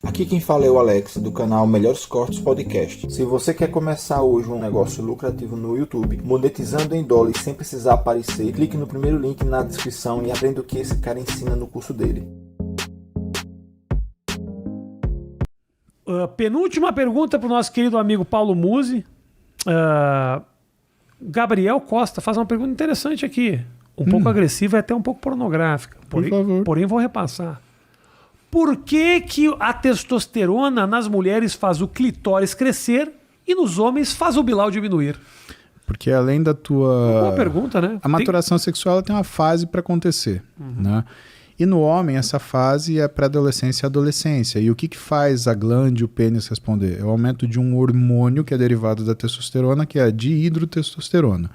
Aqui quem fala é o Alex, do canal Melhores Cortes Podcast. Se você quer começar hoje um negócio lucrativo no YouTube, monetizando em dólar e sem precisar aparecer, clique no primeiro link na descrição e aprenda o que esse cara ensina no curso dele. Penúltima pergunta para o nosso querido amigo Paulo Musi. Gabriel Costa faz uma pergunta interessante aqui. Um pouco agressiva e até um pouco pornográfica. Por favor. Porém, vou repassar. Por que a testosterona nas mulheres faz o clitóris crescer e nos homens faz o bilau diminuir? Porque além da tua... Boa pergunta, né? A maturação sexual tem uma fase para acontecer, né? E no homem, essa fase é pré-adolescência e adolescência. E o que faz a glândula e o pênis responder? É o aumento de um hormônio que é derivado da testosterona, que é a dihidrotestosterona.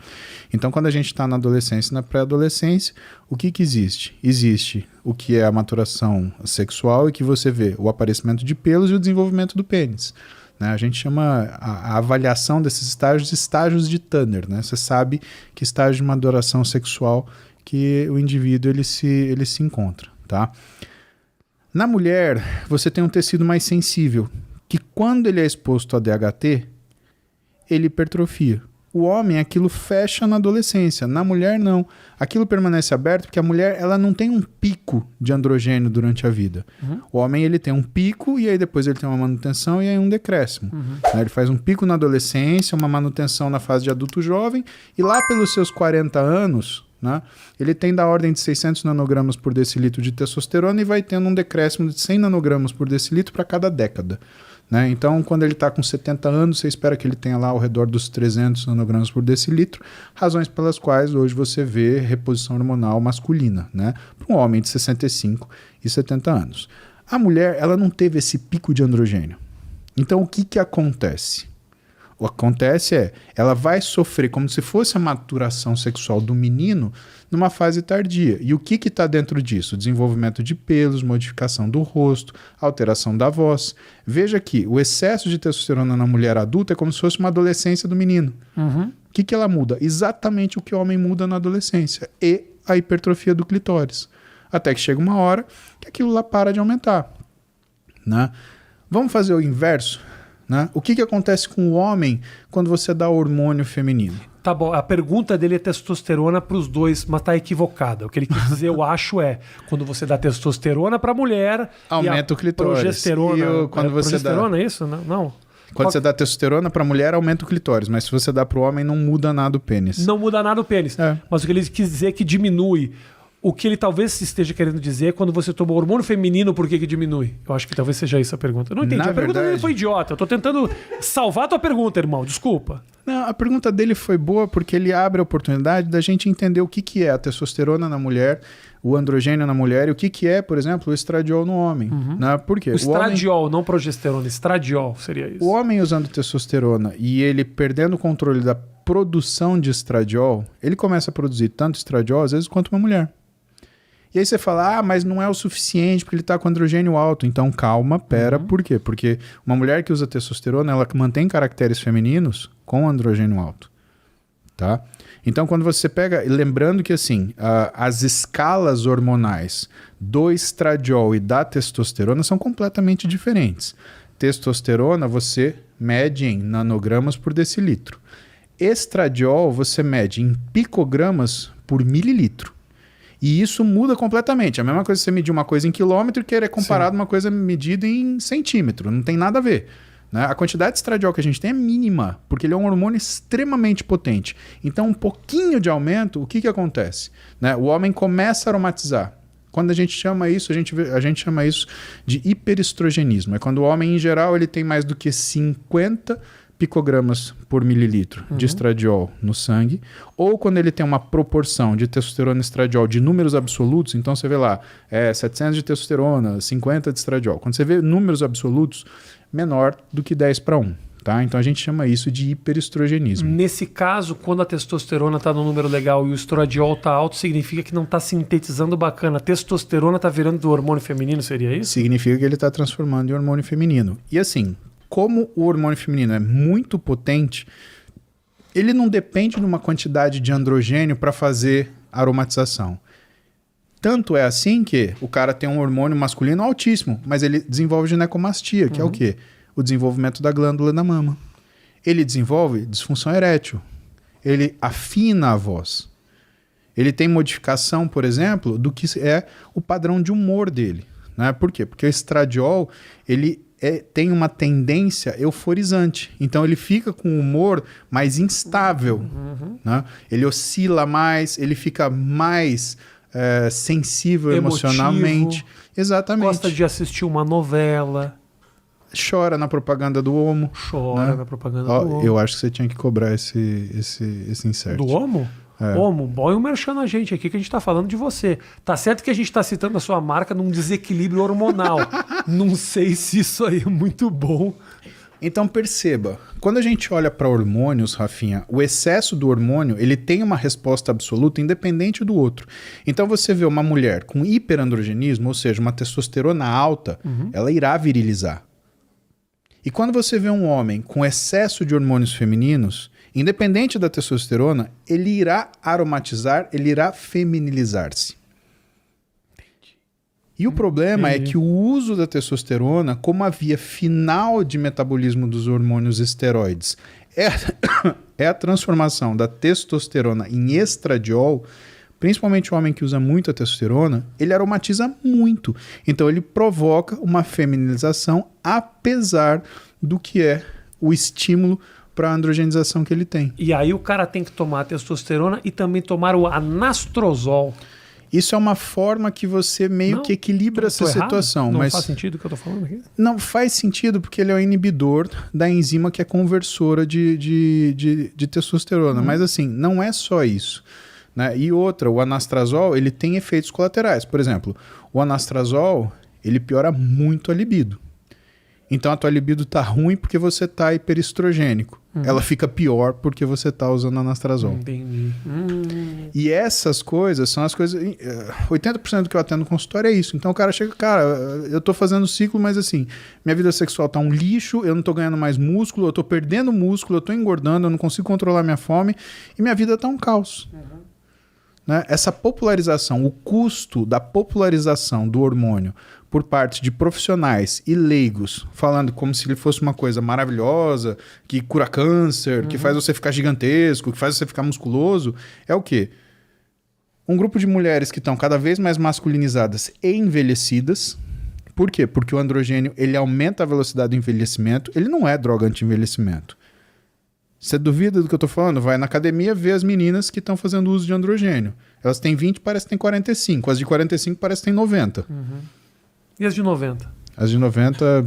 Então, quando a gente está na adolescência e na pré-adolescência, o que existe? Existe o que é a maturação sexual e que você vê o aparecimento de pelos e o desenvolvimento do pênis. Né? A gente chama a avaliação desses estágios de estágios de Tanner. Né? Você sabe que estágio de maduração sexual que o indivíduo ele se encontra, tá? Na mulher, você tem um tecido mais sensível, que quando ele é exposto a DHT, ele hipertrofia. O homem, aquilo fecha na adolescência. Na mulher, não. Aquilo permanece aberto porque a mulher ela não tem um pico de androgênio durante a vida. O homem ele tem um pico e aí depois ele tem uma manutenção e aí um decréscimo. Ele faz um pico na adolescência, uma manutenção na fase de adulto jovem e lá pelos seus 40 anos... Né? Ele tem da ordem de 600 nanogramas por decilitro de testosterona e vai tendo um decréscimo de 100 nanogramas por decilitro para cada década. Né? Então, quando ele está com 70 anos, você espera que ele tenha lá ao redor dos 300 nanogramas por decilitro, razões pelas quais hoje você vê reposição hormonal masculina, né? Para um homem de 65 e 70 anos. A mulher, ela não teve esse pico de androgênio. Então, o que acontece? O que acontece ela vai sofrer como se fosse a maturação sexual do menino numa fase tardia. E o que está dentro disso? Desenvolvimento de pelos, modificação do rosto, alteração da voz. Veja que o excesso de testosterona na mulher adulta é como se fosse uma adolescência do menino. O que ela muda? Exatamente o que o homem muda na adolescência. E a hipertrofia do clitóris. Até que chega uma hora que aquilo lá para de aumentar. Né? Vamos fazer o inverso? Né? O que acontece com o homem quando você dá hormônio feminino? Tá bom, a pergunta dele é testosterona para os dois, mas tá equivocada. O que ele quis dizer, eu acho, quando você dá testosterona para a mulher... Aumenta o clitóris. Progesterona. Quando você progesterona, dá... é isso? Não. Quando você dá testosterona para a mulher, aumenta o clitóris. Mas se você dá para o homem, não muda nada o pênis. Não muda nada o pênis. Mas o que ele quis dizer é que diminui. O que ele talvez esteja querendo dizer é quando você toma hormônio feminino, por que diminui? Eu acho que talvez seja isso a pergunta. Eu não entendi. A pergunta dele foi idiota. Eu tô tentando salvar a tua pergunta, irmão. Desculpa. Não, a pergunta dele foi boa porque ele abre a oportunidade da gente entender o que é a testosterona na mulher, o androgênio na mulher e o que é, por exemplo, o estradiol no homem. Né? Por quê? O estradiol, não progesterona. Estradiol seria isso. O homem usando testosterona e ele perdendo o controle da produção de estradiol, ele começa a produzir tanto estradiol, às vezes, quanto uma mulher. E aí você fala, mas não é o suficiente porque ele está com androgênio alto. Então calma, pera, por quê? Porque uma mulher que usa testosterona, ela mantém caracteres femininos com androgênio alto, tá? Então quando você pega, lembrando que assim, as escalas hormonais do estradiol e da testosterona são completamente diferentes. Testosterona você mede em nanogramas por decilitro. Estradiol você mede em picogramas por mililitro. E isso muda completamente. A mesma coisa que você medir uma coisa em quilômetro e querer comparado uma coisa medida em centímetro. Não tem nada a ver. Né? A quantidade de estradiol que a gente tem é mínima, porque ele é um hormônio extremamente potente. Então, um pouquinho de aumento, o que acontece? Né? O homem começa a aromatizar. Quando a gente chama isso, a gente chama isso de hiperestrogenismo. É quando o homem, em geral, ele tem mais do que 50 picogramas por mililitro de estradiol no sangue, ou quando ele tem uma proporção de testosterona e estradiol de números absolutos, então você vê lá, 700 de testosterona, 50 de estradiol. Quando você vê números absolutos, menor do que 10:1. Tá? Então a gente chama isso de hiperestrogenismo. Nesse caso, quando a testosterona está no número legal e o estradiol está alto, significa que não está sintetizando bacana. A testosterona está virando do hormônio feminino, seria isso? Significa que ele está transformando em hormônio feminino. E assim, como o hormônio feminino é muito potente, ele não depende de uma quantidade de androgênio para fazer aromatização. Tanto é assim que o cara tem um hormônio masculino altíssimo, mas ele desenvolve ginecomastia, que é o quê? O desenvolvimento da glândula da mama. Ele desenvolve disfunção erétil. Ele afina a voz. Ele tem modificação, por exemplo, do que é o padrão de humor dele. Né? Por quê? Porque o estradiol, ele tem uma tendência euforizante. Então ele fica com um humor mais instável. Né? Ele oscila mais, ele fica mais sensível emocionalmente. Exatamente. Gosta de assistir uma novela. Chora na propaganda do Omo. Chora na propaganda do Omo. Eu acho que você tinha que cobrar esse insert. Do Omo? Omo, põe um merchan na gente aqui que a gente tá falando de você. Tá certo que a gente tá citando a sua marca num desequilíbrio hormonal. Não sei se isso aí é muito bom. Então perceba, quando a gente olha para hormônios, Rafinha, o excesso do hormônio, ele tem uma resposta absoluta independente do outro. Então você vê uma mulher com hiperandrogenismo, ou seja, uma testosterona alta, ela irá virilizar. E quando você vê um homem com excesso de hormônios femininos, independente da testosterona, ele irá aromatizar, ele irá feminilizar-se. E o problema é que o uso da testosterona, como a via final de metabolismo dos hormônios esteroides, é a transformação da testosterona em estradiol, principalmente o homem que usa muito a testosterona, ele aromatiza muito. Então ele provoca uma feminilização, apesar do que é o estímulo para a androgenização que ele tem. E aí o cara tem que tomar a testosterona e também tomar o anastrozol. Isso é uma forma que você meio que equilibra essa situação. Não faz sentido o que eu tô falando aqui? Não faz sentido porque ele é o inibidor da enzima que é conversora de testosterona. Mas assim, não é só isso. Né? E outra, o anastrozol, ele tem efeitos colaterais. Por exemplo, o anastrozol, ele piora muito a libido. Então a tua libido tá ruim porque você tá hiperestrogênico. Ela fica pior porque você tá usando anastrozol. Entendi. E essas coisas são as coisas... 80% do que eu atendo no consultório é isso. Então o cara chega, cara, eu tô fazendo ciclo, mas assim, minha vida sexual tá um lixo, eu não tô ganhando mais músculo, eu tô perdendo músculo, eu tô engordando, eu não consigo controlar minha fome e minha vida tá um caos. Né? Essa popularização, o custo da popularização do hormônio por parte de profissionais e leigos, falando como se ele fosse uma coisa maravilhosa, que cura câncer, que faz você ficar gigantesco, que faz você ficar musculoso, é o quê? Um grupo de mulheres que estão cada vez mais masculinizadas e envelhecidas. Por quê? Porque o androgênio ele aumenta a velocidade do envelhecimento, ele não é droga anti-envelhecimento. Você duvida do que eu tô falando? Vai na academia ver as meninas que estão fazendo uso de androgênio. Elas têm 20, parece que tem 45. As de 45 parece que tem 90. E as de 90? As de 90...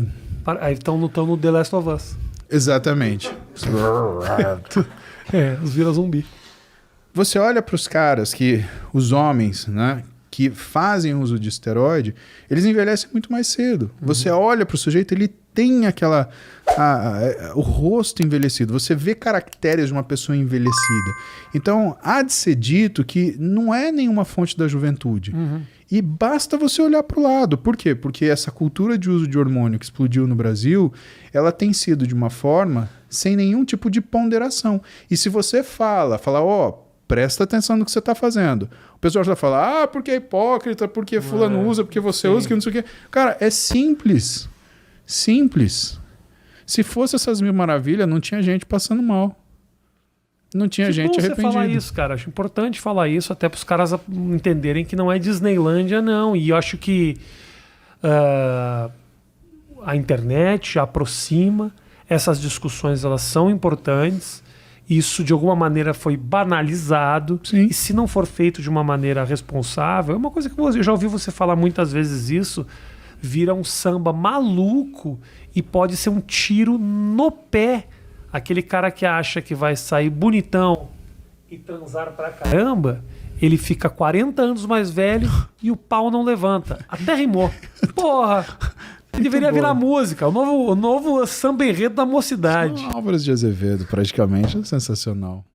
Aí estão no The Last of Us. Exatamente. Os vira zumbi. Você olha para os caras os homens, né, que fazem uso de esteroide, eles envelhecem muito mais cedo. Você olha para o sujeito, ele tem o rosto envelhecido. Você vê caracteres de uma pessoa envelhecida. Então, há de ser dito que não é nenhuma fonte da juventude. E basta você olhar para o lado. Por quê? Porque essa cultura de uso de hormônio que explodiu no Brasil, ela tem sido de uma forma sem nenhum tipo de ponderação. E se você fala, presta atenção no que você está fazendo. O pessoal já fala, porque é hipócrita, porque fulano usa, porque você usa, que não sei o quê. Cara, é simples. Simples. Se fosse essas mil maravilhas, não tinha gente passando mal. Não tinha gente arrependida. Você falar isso, cara. Acho importante falar isso até para os caras entenderem que não é Disneylândia, não. E eu acho que a internet aproxima. Essas discussões, elas são importantes. Isso, de alguma maneira, foi banalizado. Sim. E se não for feito de uma maneira responsável, é uma coisa que eu já ouvi você falar muitas vezes isso, vira um samba maluco e pode ser um tiro no pé. Aquele cara que acha que vai sair bonitão e transar pra caramba, ele fica 40 anos mais velho e o pau não levanta. Até rimou. Porra! Deveria virar música. O novo samba enredo da mocidade. Álvares de Azevedo, praticamente. É sensacional.